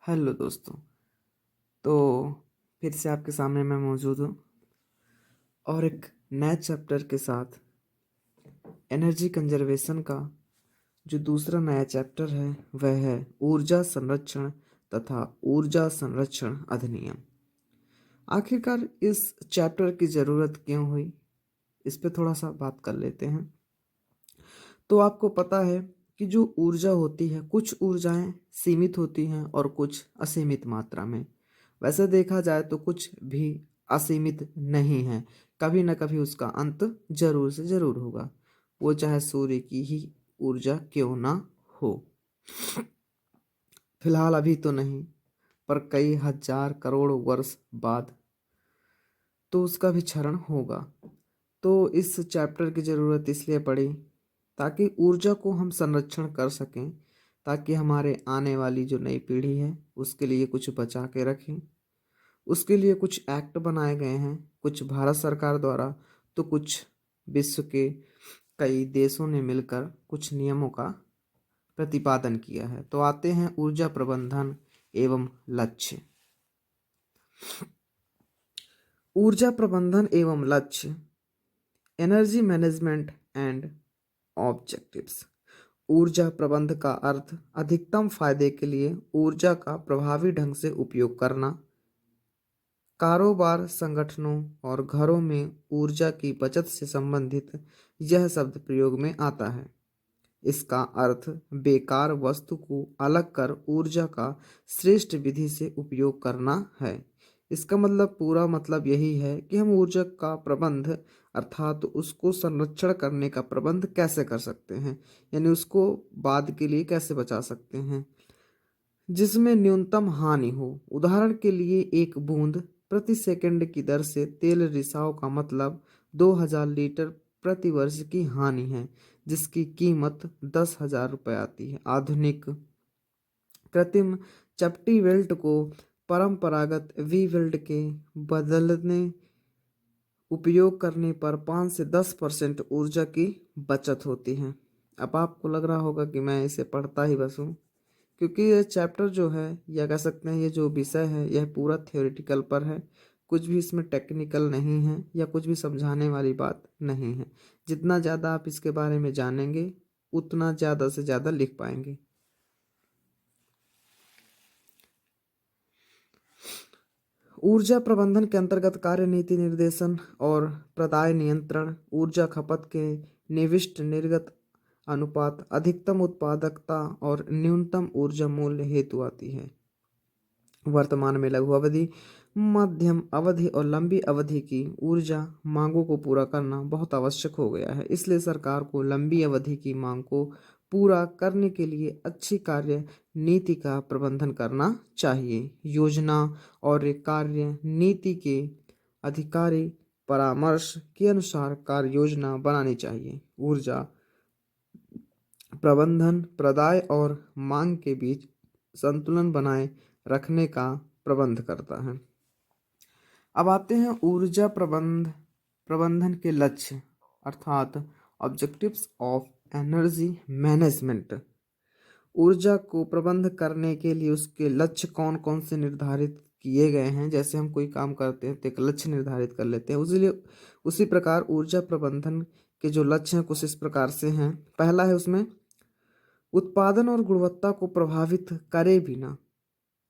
Hello दोस्तों। तो फिर से आपके सामने मैं मौजूद हूँ और एक नए चैप्टर के साथ एनर्जी कंजर्वेशन का जो दूसरा नया चैप्टर है वह है ऊर्जा संरक्षण तथा ऊर्जा संरक्षण अधिनियम। आखिरकार इस चैप्टर की ज़रूरत क्यों हुई, इस पे थोड़ा सा बात कर लेते हैं। तो आपको पता है कि जो ऊर्जा होती है, कुछ ऊर्जाएं सीमित होती हैं और कुछ असीमित मात्रा में। वैसे देखा जाए तो कुछ भी असीमित नहीं है, कभी ना कभी उसका अंत जरूर से जरूर होगा, वो चाहे सूर्य की ही ऊर्जा क्यों ना हो। फिलहाल अभी तो नहीं, पर कई हजार करोड़ वर्ष बाद तो उसका भी क्षरण होगा। तो इस चैप्टर की ज़रूरत इसलिए पड़ी ताकि ऊर्जा को हम संरक्षण कर सकें, ताकि हमारे आने वाली जो नई पीढ़ी है उसके लिए कुछ बचा के रखें। उसके लिए कुछ एक्ट बनाए गए हैं, कुछ भारत सरकार द्वारा तो कुछ विश्व के कई देशों ने मिलकर कुछ नियमों का प्रतिपादन किया है। तो आते हैं ऊर्जा प्रबंधन एवं लक्ष्य। ऊर्जा प्रबंधन एवं लक्ष्य, एनर्जी मैनेजमेंट एंड ऑब्जेक्टिव्स। ऊर्जा प्रबंध का अर्थ अधिकतम फायदे के लिए ऊर्जा का प्रभावी ढंग से उपयोग करना। कारोबार, संगठनों और घरों में ऊर्जा की बचत से संबंधित यह शब्द प्रयोग में आता है। इसका अर्थ बेकार वस्तु को अलग कर ऊर्जा का श्रेष्ठ विधि से उपयोग करना है। इसका मतलब पूरा मतलब यही है कि हम ऊर्जा का प्रबंध अर्थात उसको संरक्षण करने का प्रबंध कैसे कर सकते हैं, यानी उसको बाद के लिए कैसे बचा सकते हैं जिसमें न्यूनतम हानि हो। उदाहरण के लिए एक बूंद प्रति सेकंड की दर से तेल रिसाव का मतलब 2000 लीटर प्रति वर्ष की हानि है, जिसकी कीमत 10,000 रुपये आती है। आधुनिक कृत्रिम चपटी वेल्ट को परंपरागत वी वेल्ट के बदलने उपयोग करने पर 5 से 10% ऊर्जा की बचत होती है। अब आपको लग रहा होगा कि मैं इसे पढ़ता ही बस हूँ, क्योंकि ये चैप्टर जो है या कह सकते हैं ये जो विषय है यह पूरा थ्योरेटिकल पर है। कुछ भी इसमें टेक्निकल नहीं है या कुछ भी समझाने वाली बात नहीं है। जितना ज़्यादा आप इसके बारे में जानेंगे उतना ज़्यादा से ज़्यादा लिख पाएंगे। ऊर्जा प्रबंधन के अंतर्गत कार्य नीति निर्देशन और प्रदाय नियंत्रण, ऊर्जा खपत के निविष्ट निर्गत अनुपात, अधिकतम उत्पादकता और न्यूनतम ऊर्जा मूल्य हेतु आती है। वर्तमान में लघु अवधि, मध्यम अवधि और लंबी अवधि की ऊर्जा मांगों को पूरा करना बहुत आवश्यक हो गया है। इसलिए सरकार को लंबी अवधि की मांग को पूरा करने के लिए अच्छी कार्य नीति का प्रबंधन करना चाहिए। योजना और कार्य नीति के अधिकारी परामर्श के अनुसार कार्य योजना बनानी चाहिए। ऊर्जा प्रबंधन प्रदाय और मांग के बीच संतुलन बनाए रखने का प्रबंध करता है। अब आते हैं ऊर्जा प्रबंधन के लक्ष्य अर्थात ऑब्जेक्टिव्स ऑफ एनर्जी मैनेजमेंट। ऊर्जा को प्रबंध करने के लिए उसके लक्ष्य कौन कौन से निर्धारित किए गए हैं। जैसे हम कोई काम करते हैं तो एक लक्ष्य निर्धारित कर लेते हैं, उसी प्रकार ऊर्जा प्रबंधन के जो लक्ष्य हैं कुछ इस प्रकार से हैं। पहला है उसमें उत्पादन और गुणवत्ता को प्रभावित करे बिना,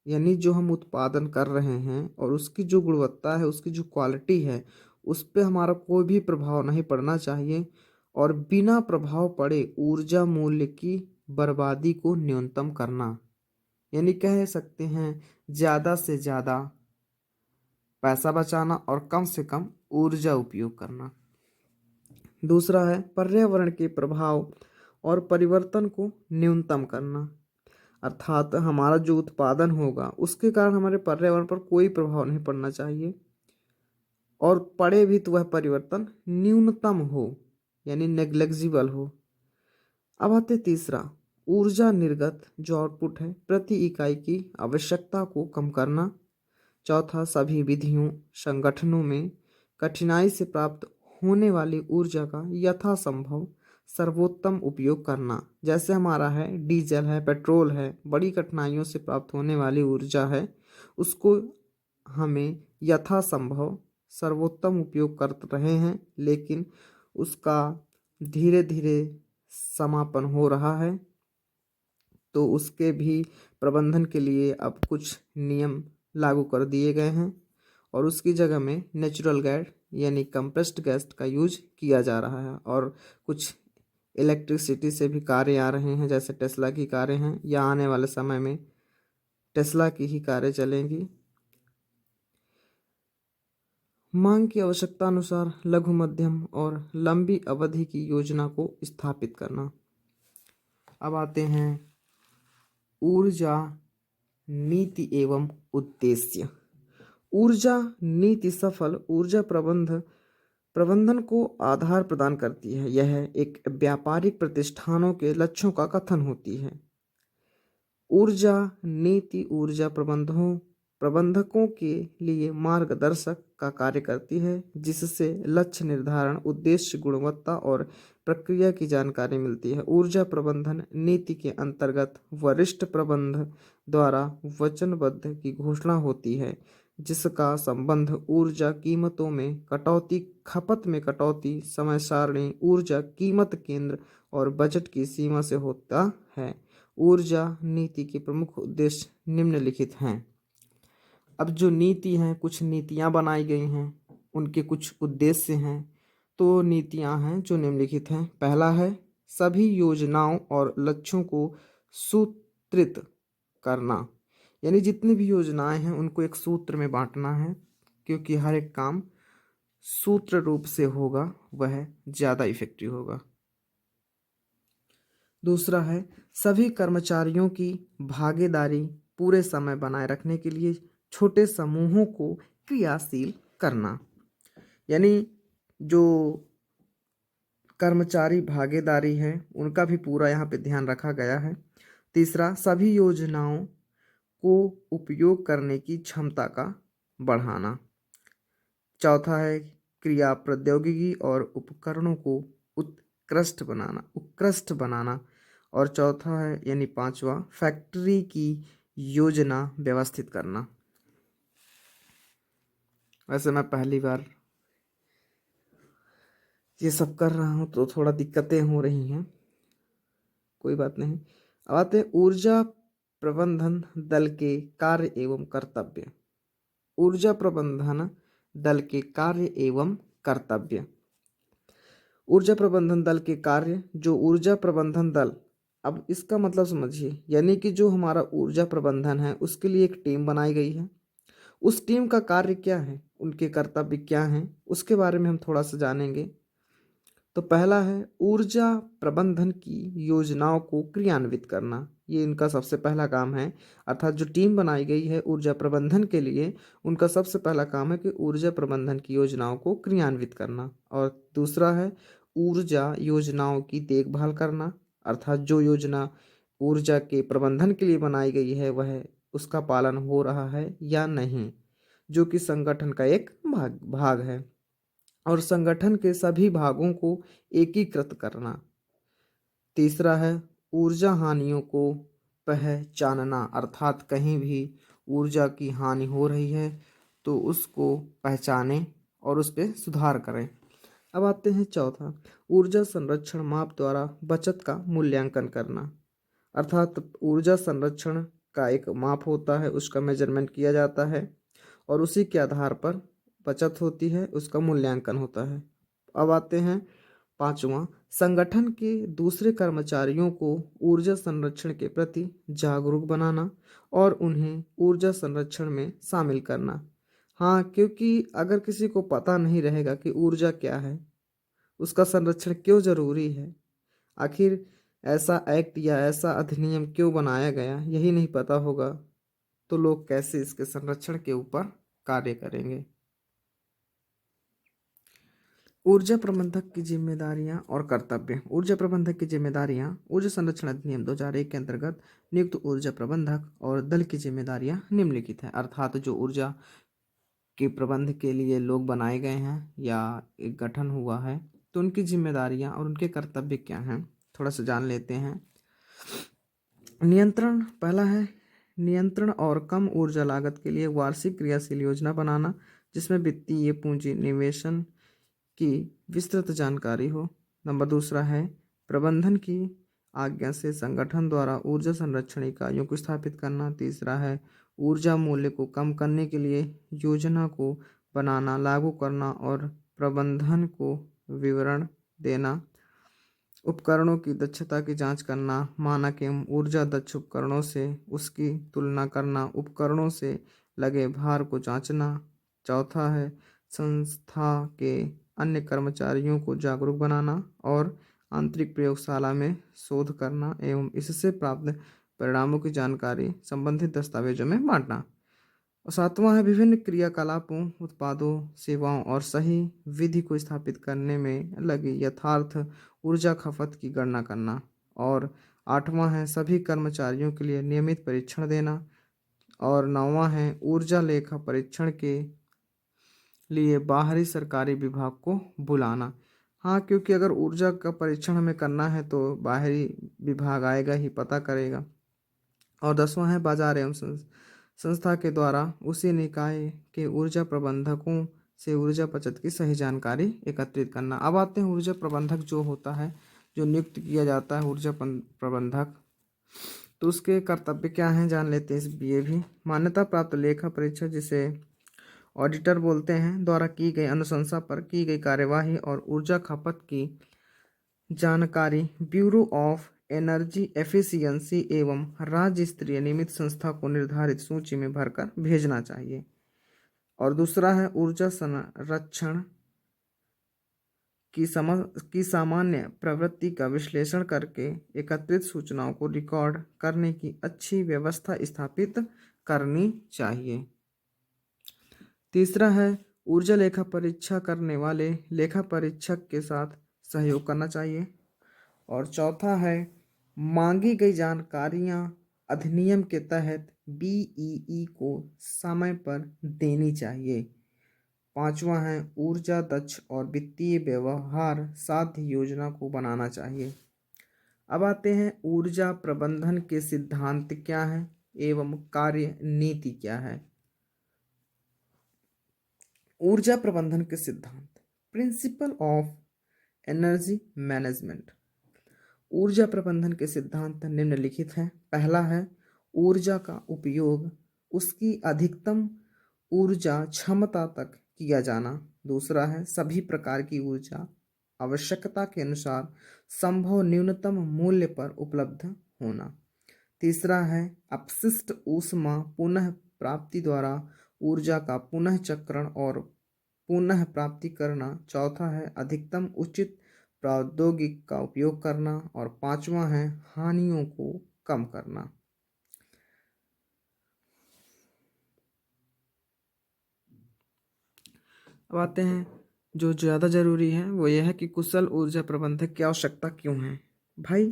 यानी जो हम उत्पादन कर रहे हैं और उसकी जो गुणवत्ता है, उसकी जो क्वालिटी है, उस पे हमारा कोई भी प्रभाव नहीं पड़ना चाहिए। और बिना प्रभाव पड़े ऊर्जा मूल्य की बर्बादी को न्यूनतम करना, यानी कह सकते हैं ज़्यादा से ज़्यादा पैसा बचाना और कम से कम ऊर्जा उपयोग करना। दूसरा है पर्यावरण के प्रभाव और परिवर्तन को न्यूनतम करना, अर्थात हमारा जो उत्पादन होगा उसके कारण हमारे पर्यावरण पर कोई प्रभाव नहीं पड़ना चाहिए, और पड़े भी तो वह परिवर्तन न्यूनतम हो, यानी नेग्लेक्जिबल हो। अब आते तीसरा, ऊर्जा निर्गत जो आउटपुट है प्रति इकाई की आवश्यकता को कम करना। चौथा, सभी विधियों संगठनों में कठिनाई से प्राप्त होने वाली ऊर्जा का यथासंभव सर्वोत्तम उपयोग करना। जैसे हमारा है डीजल है, पेट्रोल है, बड़ी कठिनाइयों से प्राप्त होने वाली ऊर्जा है, उसको हमें यथासंभव सर्वोत्तम उपयोग कर रहे हैं, लेकिन उसका धीरे धीरे समापन हो रहा है। तो उसके भी प्रबंधन के लिए अब कुछ नियम लागू कर दिए गए हैं और उसकी जगह में नेचुरल गैस यानी कंप्रेस्ड गैस का यूज किया जा रहा है। और कुछ इलेक्ट्रिसिटी से भी कारें आ रहे हैं, जैसे टेस्ला की कारें हैं, या आने वाले समय में टेस्ला की ही कारें चलेंगी। मांग की आवश्यकता अनुसार लघु, मध्यम और लंबी अवधि की योजना को स्थापित करना। अब आते हैं ऊर्जा नीति एवं उद्देश्य। ऊर्जा नीति सफल ऊर्जा प्रबंधन को आधार प्रदान करती है। यह एक व्यापारिक प्रतिष्ठानों के लक्ष्यों का कथन होती है। ऊर्जा नीति ऊर्जा प्रबंधकों के लिए मार्गदर्शक का कार्य करती है, जिससे लक्ष्य निर्धारण, उद्देश्य, गुणवत्ता और प्रक्रिया की जानकारी मिलती है। ऊर्जा प्रबंधन नीति के अंतर्गत वरिष्ठ प्रबंधक द्वारा वचनबद्ध की घोषणा होती है, जिसका संबंध ऊर्जा कीमतों में कटौती, खपत में कटौती, समय सारणी, ऊर्जा कीमत केंद्र और बजट की सीमा से होता है। ऊर्जा नीति के प्रमुख उद्देश्य निम्नलिखित हैं। अब जो नीति हैं, कुछ नीतियां बनाई गई हैं, उनके कुछ उद्देश्य हैं। तो नीतियां हैं जो निम्नलिखित हैं। पहला है सभी योजनाओं और लक्ष्यों को सूत्रित करना, यानी जितनी भी योजनाएं हैं उनको एक सूत्र में बांटना है, क्योंकि हर एक काम सूत्र रूप से होगा वह ज़्यादा इफेक्टिव होगा। दूसरा है सभी कर्मचारियों की भागीदारी पूरे समय बनाए रखने के लिए छोटे समूहों को क्रियाशील करना, यानी जो कर्मचारी भागीदारी है उनका भी पूरा यहाँ पे ध्यान रखा गया है। तीसरा सभी योजनाओं को उपयोग करने की क्षमता का बढ़ाना। चौथा है क्रिया प्रौद्योगिकी और उपकरणों को उत्कृष्ट बनाना। और चौथा है यानी पांचवा फैक्ट्री की योजना व्यवस्थित करना। वैसे मैं पहली बार ये सब कर रहा हूँ तो थोड़ा दिक्कतें हो रही हैं, कोई बात नहीं। अब आते हैं ऊर्जा प्रबंधन दल के कार्य एवं कर्तव्य। ऊर्जा प्रबंधन दल के कार्य एवं कर्तव्य। ऊर्जा प्रबंधन दल के कार्य, जो ऊर्जा प्रबंधन दल, अब इसका मतलब समझिए, यानी कि जो हमारा ऊर्जा प्रबंधन है उसके लिए एक टीम बनाई गई है। उस टीम का कार्य क्या है, उनके कर्तव्य क्या हैं, उसके बारे में हम थोड़ा सा जानेंगे। तो पहला है ऊर्जा प्रबंधन की योजनाओं को क्रियान्वित करना। ये इनका सबसे पहला काम है। अर्थात जो टीम बनाई गई है ऊर्जा प्रबंधन के लिए, उनका सबसे पहला काम है कि ऊर्जा प्रबंधन की योजनाओं को क्रियान्वित करना। और दूसरा है ऊर्जा योजनाओं की देखभाल करना। अर्थात जो योजना ऊर्जा के प्रबंधन के लिए बनाई गई है वह उसका पालन हो रहा है या नहीं, जो कि संगठन का एक भाग है। और संगठन के सभी भागों को एकीकृत करना। तीसरा है ऊर्जा हानियों को पहचानना। अर्थात कहीं भी ऊर्जा की हानि हो रही है तो उसको पहचानें और उस पर सुधार करें। अब आते हैं चौथा, ऊर्जा संरक्षण माप द्वारा बचत का मूल्यांकन करना। अर्थात ऊर्जा संरक्षण का एक माप होता है, उसका मेजरमेंट किया जाता है और उसी के आधार पर बचत होती है, उसका मूल्यांकन होता है। अब आते हैं पांचवा, संगठन के दूसरे कर्मचारियों को ऊर्जा संरक्षण के प्रति जागरूक बनाना और उन्हें ऊर्जा संरक्षण में शामिल करना। हाँ, क्योंकि अगर किसी को पता नहीं रहेगा कि ऊर्जा क्या है, उसका संरक्षण क्यों जरूरी है, आखिर ऐसा एक्ट या ऐसा अधिनियम क्यों बनाया गया, यही नहीं पता होगा तो लोग कैसे इसके संरक्षण के ऊपर कार्य करेंगे। ऊर्जा प्रबंधक की जिम्मेदारियां और कर्तव्य। ऊर्जा प्रबंधक की जिम्मेदारियां ऊर्जा संरक्षण अधिनियम 2001 के अंतर्गत नियुक्त ऊर्जा प्रबंधक और दल की जिम्मेदारियां निम्नलिखित है। अर्थात जो ऊर्जा के प्रबंध के लिए लोग बनाए गए हैं या एक गठन हुआ है तो उनकी जिम्मेदारियां और उनके कर्तव्य क्या हैं, थोड़ा सा जान लेते हैं। नियंत्रण, पहला है नियंत्रण और कम ऊर्जा लागत के लिए वार्षिक क्रियाशील योजना बनाना, जिसमें वित्तीय पूंजी निवेशन की विस्तृत जानकारी हो। नंबर दूसरा है प्रबंधन की आज्ञा से संगठन द्वारा ऊर्जा संरक्षण इकाइयों को स्थापित करना। तीसरा है ऊर्जा मूल्य को कम करने के लिए योजना को बनाना, लागू करना और प्रबंधन को विवरण देना। उपकरणों की दक्षता की जांच करना, मानक एवं ऊर्जा दक्ष उपकरणों से उसकी तुलना करना, उपकरणों से लगे भार को जांचना। चौथा है संस्था के अन्य कर्मचारियों को जागरूक बनाना और आंतरिक प्रयोगशाला में शोध करना एवं इससे प्राप्त परिणामों की जानकारी संबंधित दस्तावेजों में बांटना। और सातवां है विभिन्न क्रियाकलापों, उत्पादों, सेवाओं और सही विधि को स्थापित करने में लगी यथार्थ ऊर्जा खपत की गणना करना। और आठवां है सभी कर्मचारियों के लिए नियमित परीक्षण देना। और नौवां है ऊर्जा लेखा परीक्षण के लिए बाहरी सरकारी विभाग को बुलाना। हाँ, क्योंकि अगर ऊर्जा का परीक्षण हमें करना है तो बाहरी विभाग आएगा ही, पता करेगा। और 10वां है बाजार एवं संस्था के द्वारा उसी निकाय के ऊर्जा प्रबंधकों से ऊर्जा बचत की सही जानकारी एकत्रित करना। अब आते हैं ऊर्जा प्रबंधक जो होता है, जो नियुक्त किया जाता है ऊर्जा प्रबंधक, तो उसके कर्तव्य क्या हैं जान लेते हैं। ये भी मान्यता प्राप्त लेखा परीक्षक, जिसे ऑडिटर बोलते हैं, द्वारा की गई अनुशंसा पर की गई कार्यवाही और ऊर्जा खपत की जानकारी ब्यूरो ऑफ एनर्जी एफिशिएंसी एवं राज्य स्तरीय नियमित संस्था को निर्धारित सूची में भरकर भेजना चाहिए। और दूसरा है ऊर्जा संरक्षण की सामान्य प्रवृत्ति का विश्लेषण करके एकत्रित सूचनाओं को रिकॉर्ड करने की अच्छी व्यवस्था स्थापित करनी चाहिए। तीसरा है ऊर्जा लेखा परीक्षा करने वाले लेखा परीक्षक के साथ सहयोग करना चाहिए। और चौथा है मांगी गई जानकारियां अधिनियम के तहत बीईई को समय पर देनी चाहिए। पांचवा है ऊर्जा दक्ष और वित्तीय व्यवहार साध्य योजना को बनाना चाहिए। अब आते हैं ऊर्जा प्रबंधन के सिद्धांत क्या है एवं कार्य नीति क्या है। ऊर्जा प्रबंधन के सिद्धांत, प्रिंसिपल ऑफ एनर्जी मैनेजमेंट। ऊर्जा प्रबंधन के सिद्धांत निम्नलिखित हैं। पहला है ऊर्जा का उपयोग उसकी अधिकतम ऊर्जा क्षमता तक किया जाना। दूसरा है सभी प्रकार की ऊर्जा आवश्यकता के अनुसार संभव न्यूनतम मूल्य पर उपलब्ध होना। तीसरा है अपशिष्ट ऊष्मा पुनः प्राप्ति द्वारा ऊर्जा का पुनः चक्रण और पुनः प्राप्ति करना। चौथा है अधिकतम उचित प्रौद्योगिकी का उपयोग करना। और पांचवा है हानियों को कम करना। अब आते हैं जो ज़्यादा ज़रूरी है वो यह है कि कुशल ऊर्जा प्रबंधक की आवश्यकता क्यों है। भाई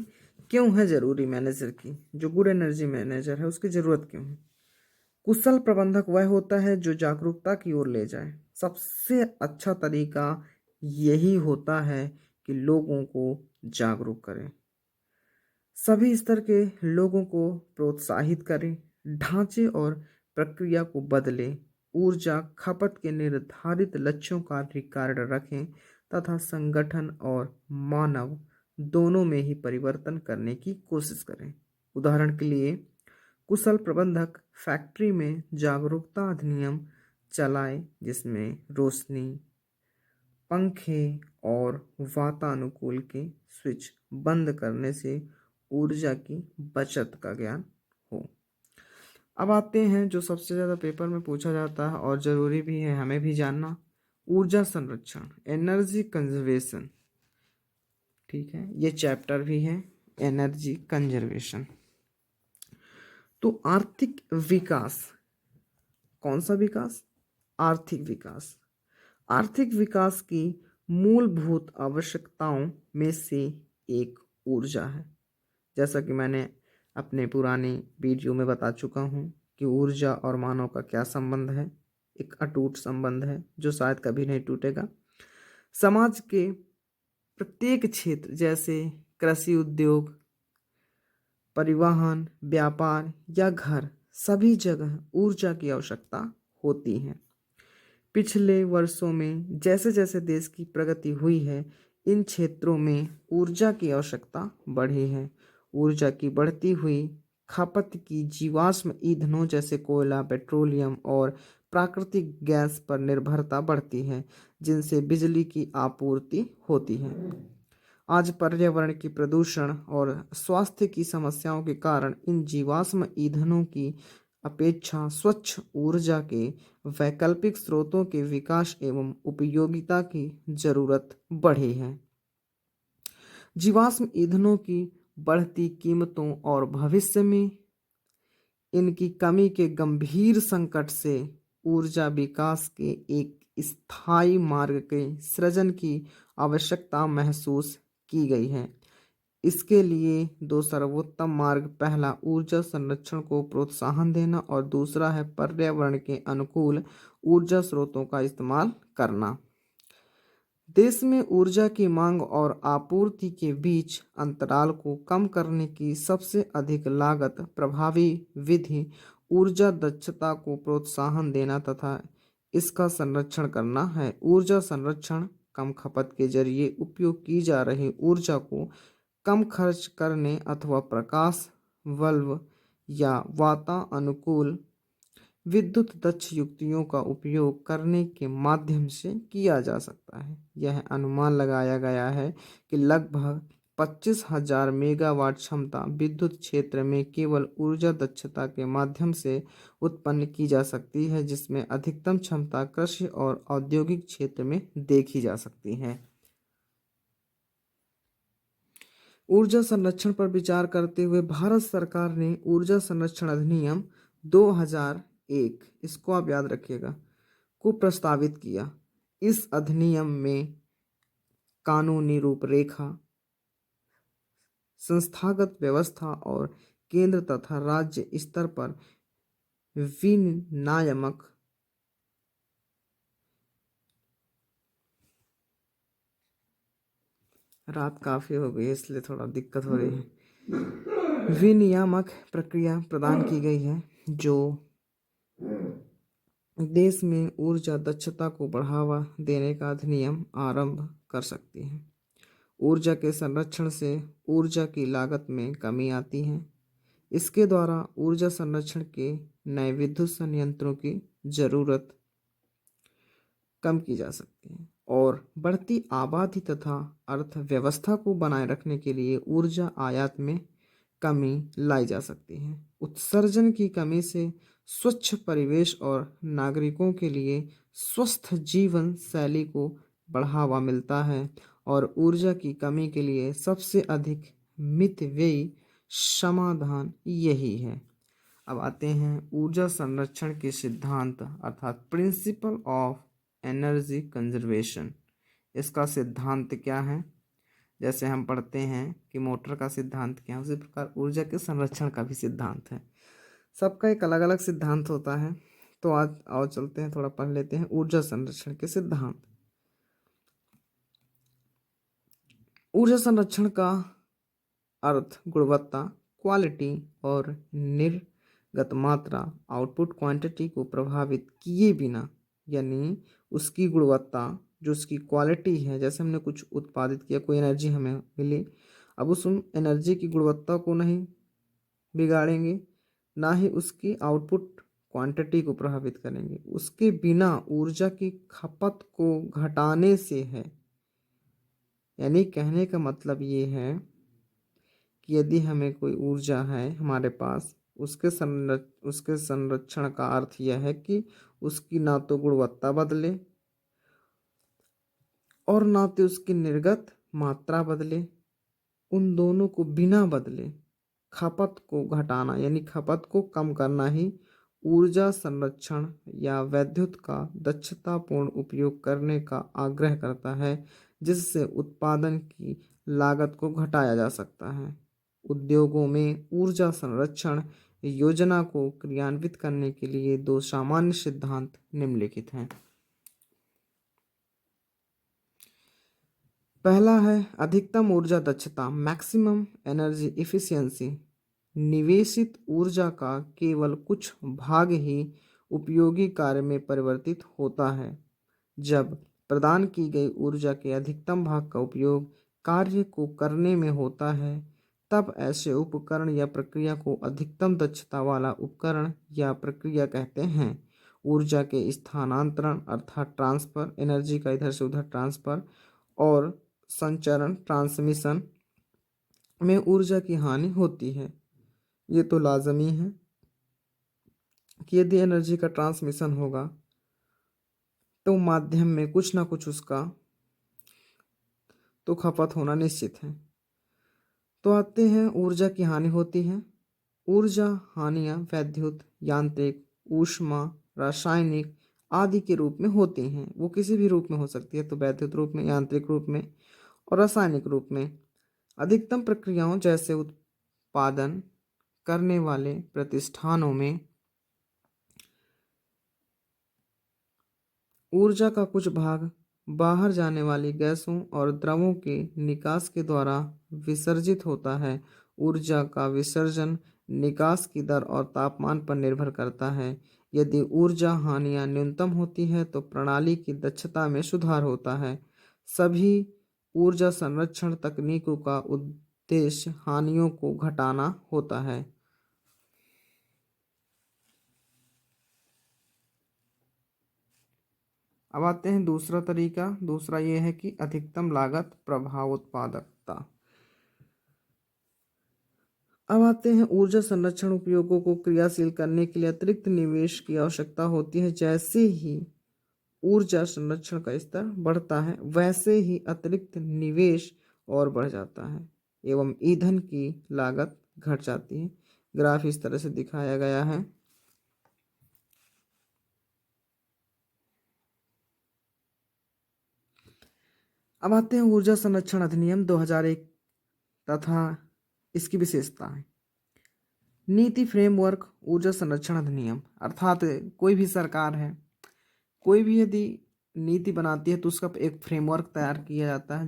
क्यों है ज़रूरी मैनेजर की, जो गुड एनर्जी मैनेजर है उसकी ज़रूरत क्यों है। कुशल प्रबंधक वह होता है जो जागरूकता की ओर ले जाए। सबसे अच्छा तरीका यही होता है कि लोगों को जागरूक करें, सभी स्तर के लोगों को प्रोत्साहित करें, ढांचे और प्रक्रिया को बदलें, ऊर्जा खपत के निर्धारित लक्ष्यों का रिकॉर्ड रखें तथा संगठन और मानव दोनों में ही परिवर्तन करने की कोशिश करें। उदाहरण के लिए कुशल प्रबंधक फैक्ट्री में जागरूकता अधिनियम चलाए, जिसमें रोशनी, पंखे और वातानुकूल के स्विच बंद करने से ऊर्जा की बचत का ज्ञान हो। अब आते हैं जो सबसे ज़्यादा पेपर में पूछा जाता है और ज़रूरी भी है हमें भी जानना, ऊर्जा संरक्षण, एनर्जी कंजर्वेशन। ठीक है, ये चैप्टर भी है एनर्जी कंजर्वेशन। तो आर्थिक विकास, कौन सा विकास, आर्थिक विकास। आर्थिक विकास की मूलभूत आवश्यकताओं में से एक ऊर्जा है। जैसा कि मैंने अपने पुरानी वीडियो में बता चुका हूँ कि ऊर्जा और मानव का क्या संबंध है, एक अटूट संबंध है जो शायद कभी नहीं टूटेगा। समाज के प्रत्येक क्षेत्र जैसे कृषि उद्योग, परिवहन, व्यापार या घर, सभी जगह ऊर्जा की आवश्यकता होती है। पिछले वर्षों में जैसे जैसे देश की प्रगति हुई है, इन क्षेत्रों में ऊर्जा की आवश्यकता बढ़ी है। ऊर्जा की बढ़ती हुई खपत की जीवाश्म ईंधनों जैसे कोयला, पेट्रोलियम और प्राकृतिक गैस पर निर्भरता बढ़ती है, जिनसे बिजली की आपूर्ति होती है। आज पर्यावरण की प्रदूषण और स्वास्थ्य की समस्याओं के कारण इन जीवाश्म ईंधनों की अपेक्षा स्वच्छ ऊर्जा के वैकल्पिक स्रोतों के विकास एवं उपयोगिता की जरूरत बढ़ी है। जीवाश्म ईंधनों की बढ़ती कीमतों और भविष्य में इनकी कमी के गंभीर संकट से ऊर्जा विकास के एक स्थायी मार्ग के सृजन की आवश्यकता महसूस की गई है। इसके लिए दो सर्वोत्तम मार्ग, पहला ऊर्जा संरक्षण को प्रोत्साहन देना और दूसरा है पर्यावरण के अनुकूल ऊर्जा स्रोतों का इस्तेमाल करना। देश में ऊर्जा की मांग और आपूर्ति के बीच अंतराल को कम करने की सबसे अधिक लागत प्रभावी विधि ऊर्जा दक्षता को प्रोत्साहन देना तथा इसका संरक्षण करना है। ऊर्जा संरक्षण कम खपत के जरिए उपयोग की जा रही ऊर्जा को कम खर्च करने अथवा प्रकाश बल्ब या वातानुकूल विद्युत दक्ष युक्तियों का उपयोग करने के माध्यम से किया जा सकता है। यह अनुमान लगाया गया है कि लगभग 25,000 मेगावाट क्षमता विद्युत क्षेत्र में केवल ऊर्जा दक्षता के माध्यम से उत्पन्न की जा सकती है, जिसमें अधिकतम क्षमता कृषि और औद्योगिक क्षेत्र में देखी जा सकती है। ऊर्जा संरक्षण पर विचार करते हुए भारत सरकार ने ऊर्जा संरक्षण अधिनियम 2001, इसको आप याद रखिएगा, को प्रस्तावित किया। इस अधिनियम में कानूनी रूपरेखा, संस्थागत व्यवस्था और केंद्र तथा राज्य स्तर पर विनियामक रात काफ़ी हो गई है इसलिए थोड़ा दिक्कत हो रही है। विनियामक प्रक्रिया प्रदान की गई है जो देश में ऊर्जा दक्षता को बढ़ावा देने का अधिनियम आरंभ कर सकती है। ऊर्जा के संरक्षण से ऊर्जा की लागत में कमी आती है। इसके द्वारा ऊर्जा संरक्षण के नए विद्युत संयंत्रों की जरूरत कम की जा सकती है और बढ़ती आबादी तथा अर्थव्यवस्था को बनाए रखने के लिए ऊर्जा आयात में कमी लाई जा सकती है। उत्सर्जन की कमी से स्वच्छ परिवेश और नागरिकों के लिए स्वस्थ जीवन शैली को बढ़ावा मिलता है और ऊर्जा की कमी के लिए सबसे अधिक मितव्ययी समाधान यही है। अब आते हैं ऊर्जा संरक्षण के सिद्धांत अर्थात प्रिंसिपल ऑफ एनर्जी कंजर्वेशन। इसका सिद्धांत क्या है? जैसे हम पढ़ते हैं कि मोटर का सिद्धांत क्या है, उसी प्रकार ऊर्जा के संरक्षण का भी सिद्धांत है। सबका एक अलग अलग सिद्धांत होता है। तो आज आओ चलते हैं, थोड़ा पढ़ लेते हैं ऊर्जा संरक्षण के सिद्धांत। ऊर्जा संरक्षण का अर्थ गुणवत्ता, क्वालिटी और निर्गत मात्रा, आउटपुट क्वांटिटी को प्रभावित किए बिना, यानी उसकी गुणवत्ता, जो उसकी क्वालिटी है, जैसे हमने कुछ उत्पादित किया, कोई एनर्जी हमें मिली, अब उस एनर्जी की गुणवत्ता को नहीं बिगाड़ेंगे, ना ही उसकी आउटपुट क्वांटिटी को प्रभावित करेंगे। उसके बिना ऊर्जा की खपत को घटाने से है। यानी कहने का मतलब ये है कि यदि हमें कोई ऊर्जा है हमारे पास, उसके संरक्षण का अर्थ यह है कि उसकी ना तो गुणवत्ता बदले और ना तो उसकी निर्गत मात्रा बदले, उन दोनों को बिना बदले खपत को घटाना यानी खपत को कम करना ही ऊर्जा संरक्षण या विद्युत का दक्षतापूर्ण उपयोग करने का आग्रह करता है, जिससे उत्पादन की लागत को घटाया जा सकता है। उद्योगों में ऊर्जा संरक्षण योजना को क्रियान्वित करने के लिए दो सामान्य सिद्धांत निम्नलिखित हैं। पहला है अधिकतम ऊर्जा दक्षता, मैक्सिमम एनर्जी इफिशियंसी। निवेशित ऊर्जा का केवल कुछ भाग ही उपयोगी कार्य में परिवर्तित होता है। जब प्रदान की गई ऊर्जा के अधिकतम भाग का उपयोग कार्य को करने में होता है, तब ऐसे उपकरण या प्रक्रिया को अधिकतम दक्षता वाला उपकरण या प्रक्रिया कहते हैं। ऊर्जा के स्थानांतरण अर्थात ट्रांसफर, एनर्जी का इधर से उधर ट्रांसफर, और संचरण ट्रांसमिशन में ऊर्जा की हानि होती है। ये तो लाजमी है कि यदि एनर्जी का ट्रांसमिशन होगा तो माध्यम में कुछ ना कुछ उसका तो खपत होना निश्चित है। तो आते हैं ऊर्जा की हानि होती है। ऊर्जा हानियाँ वैद्युत, यांत्रिक, ऊष्मा, रासायनिक आदि के रूप में होती हैं। वो किसी भी रूप में हो सकती है, तो वैद्युत रूप में, यांत्रिक रूप में और रासायनिक रूप में। अधिकतम प्रक्रियाओं जैसे उत्पादन करने वाले प्रतिष्ठानों में ऊर्जा का कुछ भाग बाहर जाने वाली गैसों और द्रवों के निकास के द्वारा विसर्जित होता है। ऊर्जा का विसर्जन निकास की दर और तापमान पर निर्भर करता है। यदि ऊर्जा हानियाँ न्यूनतम होती है तो प्रणाली की दक्षता में सुधार होता है। सभी ऊर्जा संरक्षण तकनीकों का उद्देश्य हानियों को घटाना होता है। अब आते हैं दूसरा तरीका। दूसरा ये है कि अधिकतम लागत प्रभाव उत्पादकता। अब आते हैं ऊर्जा संरक्षण उपयोगों को क्रियाशील करने के लिए अतिरिक्त निवेश की आवश्यकता होती है। जैसे ही ऊर्जा संरक्षण का स्तर बढ़ता है वैसे ही अतिरिक्त निवेश और बढ़ जाता है एवं ईंधन की लागत घट जाती है। ग्राफ इस तरह से दिखाया गया है। अब आते हैं ऊर्जा संरक्षण अधिनियम 2001 तथा इसकी विशेषताएं। नीति फ्रेमवर्क ऊर्जा संरक्षण अधिनियम, अर्थात कोई भी सरकार है, कोई भी यदि नीति बनाती है तो उसका एक फ्रेमवर्क तैयार किया जाता है।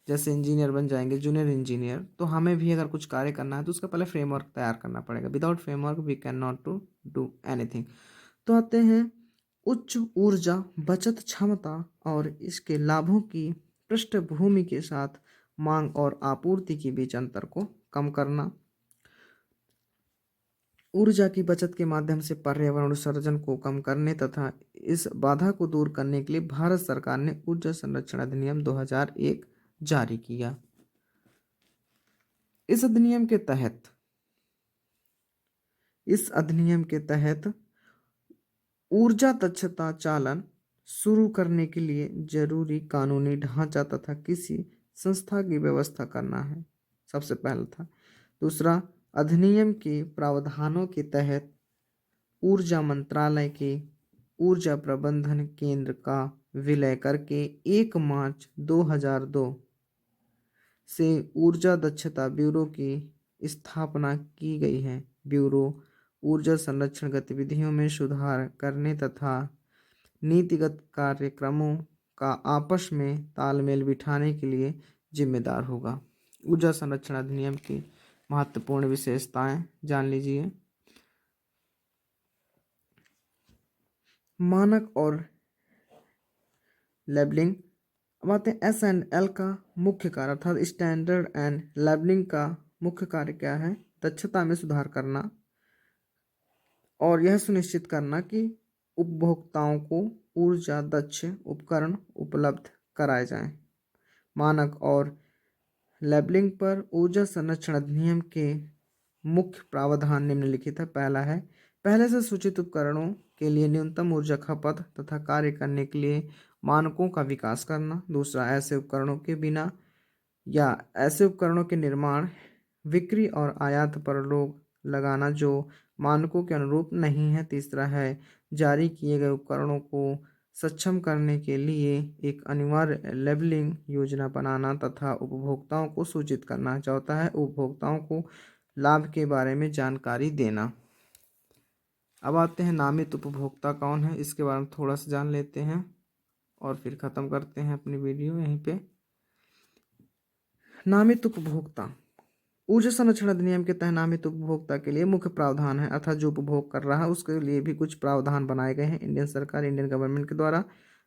जैसे इंजीनियर बन जाएंगे, जूनियर इंजीनियर, तो हमें भी अगर कुछ कार्य करना है तो उसका पहले फ्रेमवर्क तैयार करना पड़ेगा। Without framework we can not to do anything. तो आते हैं उच्च ऊर्जा बचत क्षमता और इसके लाभों की पृष्ठभूमि के साथ मांग और आपूर्ति के बीच अंतर को कम करना। ऊर्जा की बचत के माध्यम से पर्यावरण उत्सर्जन को कम करने तथा इस बाधा को दूर करने के लिए भारत सरकार ने ऊर्जा संरक्षण अधिनियम 2001 जारी किया। इस अधिनियम के तहत ऊर्जा दक्षता चालन शुरू करने के लिए जरूरी कानूनी ढांचा तथा किसी संस्था की व्यवस्था करना है, सबसे पहला था। दूसरा, अधिनियम के प्रावधानों के तहत ऊर्जा मंत्रालय के ऊर्जा प्रबंधन केंद्र का विलय करके 1 मार्च 2002 से ऊर्जा दक्षता ब्यूरो की स्थापना की गई है। ब्यूरो ऊर्जा संरक्षण गतिविधियों में सुधार करने तथा नीतिगत कार्यक्रमों का आपस में तालमेल बिठाने के लिए जिम्मेदार होगा। ऊर्जा संरक्षण अधिनियम की महत्वपूर्ण विशेषताएं जान लीजिए। मानक और लेबलिंग। अब आते हैं S&L का मुख्य कार्य, अर्थात स्टैंडर्ड एंड लेबलिंग का मुख्य कार्य क्या है? दक्षता में सुधार करना और यह सुनिश्चित करना कि उपभोक्ताओं को ऊर्जा दक्ष उपकरण उपलब्ध कराए जाएं। मानक और लेबलिंग पर ऊर्जा संरक्षण अधिनियम के मुख्य प्रावधान निम्नलिखित है। पहला है, पहले से सूचित उपकरणों के लिए न्यूनतम ऊर्जा खपत तथा कार्य करने के लिए मानकों का विकास करना। दूसरा, ऐसे उपकरणों के बिना या ऐसे उपकरणों के निर्माण, बिक्री और आयात पर रोक लगाना जो मानकों के अनुरूप नहीं है। तीसरा है, जारी किए गए उपकरणों को सक्षम करने के लिए एक अनिवार्य लेबलिंग योजना बनाना तथा उपभोक्ताओं को सूचित करना। चौथा है, उपभोक्ताओं को लाभ के बारे में जानकारी देना। अब आते हैं नामित उपभोक्ता कौन है, इसके बारे में थोड़ा सा जान लेते हैं और फिर ख़त्म करते हैं अपनी वीडियो यहीं पे। नामित उपभोक्ता। ऊर्जा संरक्षण अधिनियम के तहत नामित उपभोक्ता के लिए मुख्य प्रावधान है, अर्थात जो उपभोग कर रहा है उसके लिए भी कुछ प्रावधान बनाए गए हैं इंडियन सरकार, इंडियन गवर्नमेंट के द्वारा।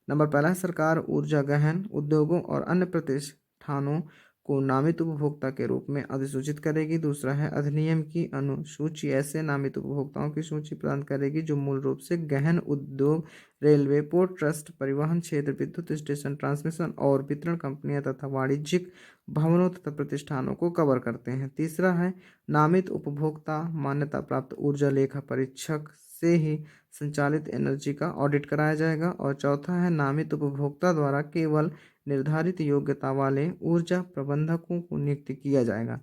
नंबर पहला है, सरकार ऊर्जा गहन उद्योगों और अन्य प्रतिष्ठानों को नामित उपभोक्ता के रूप में अधिसूचित करेगी। दूसरा है, अधिनियम की अनुसूची ऐसे नामित उपभोक्ताओं की सूची प्रदान करेगी जो मूल रूप से गहन उद्योग, रेलवे, पोर्ट ट्रस्ट, परिवहन क्षेत्र, विद्युत स्टेशन, ट्रांसमिशन और वितरण कंपनियां तथा वाणिज्यिक भवनों तथा प्रतिष्ठानों को कवर करते हैं। तीसरा है, नामित उपभोक्ता मान्यता प्राप्त ऊर्जा लेखा परीक्षक से ही संचालित एनर्जी का ऑडिट कराया जाएगा। और चौथा है, नामित उपभोक्ता द्वारा केवल निर्धारित योग्यता वाले ऊर्जा प्रबंधकों को नियुक्त किया जाएगा।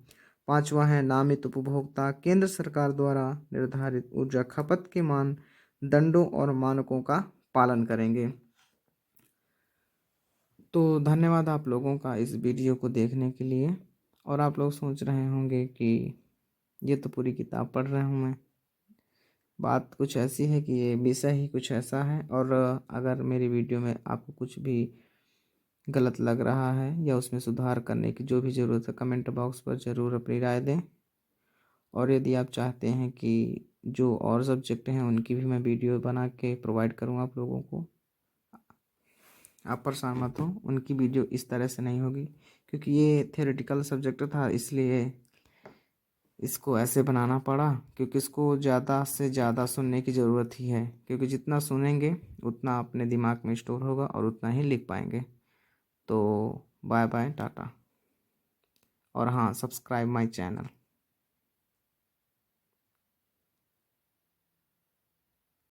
पांचवा है, नामित उपभोक्ता केंद्र सरकार द्वारा निर्धारित ऊर्जा खपत के मानदंडों और मानकों का पालन करेंगे। तो धन्यवाद आप लोगों का इस वीडियो को देखने के लिए। और आप लोग सोच रहे होंगे कि ये तो पूरी किताब पढ़ रहा हूँ मैं। बात कुछ ऐसी है कि ये विषय ही कुछ ऐसा है। और अगर मेरी वीडियो में आपको कुछ भी गलत लग रहा है या उसमें सुधार करने की जो भी ज़रूरत है, कमेंट बॉक्स पर ज़रूर अपनी राय दें। और यदि आप चाहते हैं कि जो और सब्जेक्ट हैं उनकी भी मैं वीडियो बना के प्रोवाइड करूँ आप लोगों को, आप परेशान मत हो, उनकी वीडियो इस तरह से नहीं होगी क्योंकि ये थ्योरेटिकल सब्जेक्ट था, इसलिए इसको ऐसे बनाना पड़ा। क्योंकि इसको ज़्यादा से ज़्यादा सुनने की ज़रूरत ही है, क्योंकि जितना सुनेंगे उतना अपने दिमाग में स्टोर होगा और उतना ही लिख पाएंगे। तो बाय बाय, टाटा। और हाँ, सब्सक्राइब माय चैनल।